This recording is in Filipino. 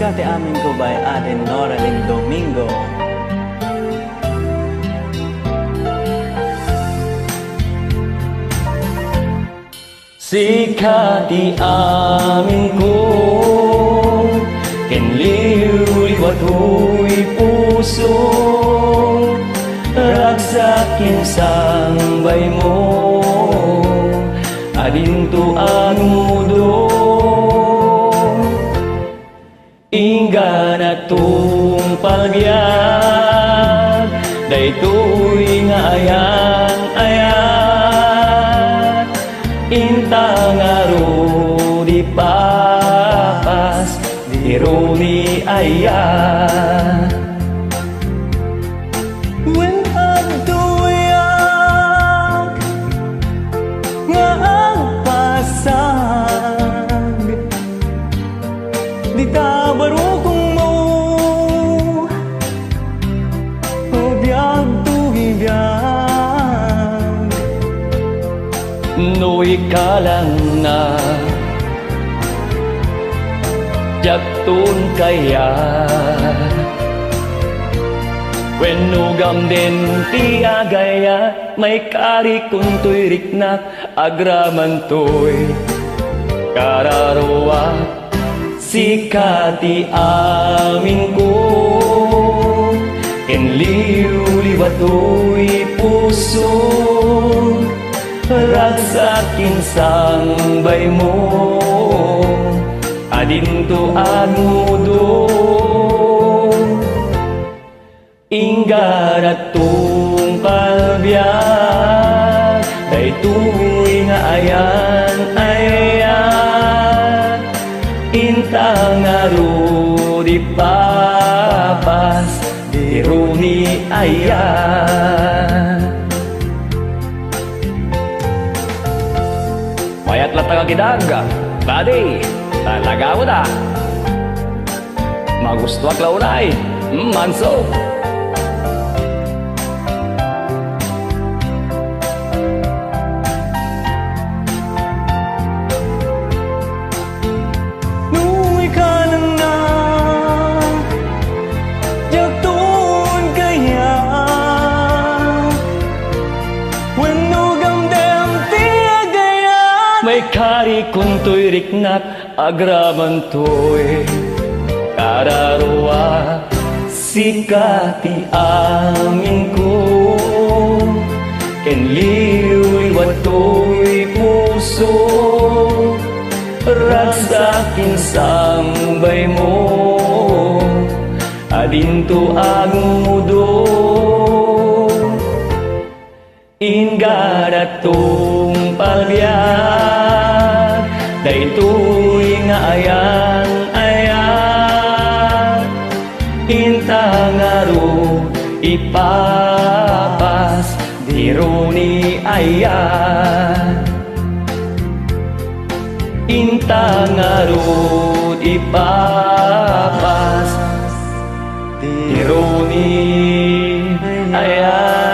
Musika ti amin ko by Aden Noraling Domingo. Sika ti amin ko kenliw wato'y puso ragsakin sangbay mo adinto ang mudo ingga na tung palbiag daytoy nga ayang-ayang intang aro di papas di roni ayah when agduyak nga ang pasag di tabaro kong mo o biyag tu ibiyag no ikalang na jagtun kaya wenugam din ti agaya may kari kuntoy riknak agraman to'y kararuwa sikati amin ko kenliw-liwato'y puso ragsakin sangbay mo adinto ang mudo ingga na tung palbiag daytoy nga ayan-ayan intang aro di papas di runi ayan mayat latang kidaga tadi talaga mo na magustuak launay manso nu'y ka lang na jagtun kaya wenugam dem ti agaya may kari kuntoy riknak agraman to'y kararuwa sikati amin ko kenliw wato'y puso ragsakin sangbay mo adinto ang mudo ingga na tung palbiag daytoy nga ayang-ayang intang aro ipapas di roni ayah intang aro ipapas di roni ayah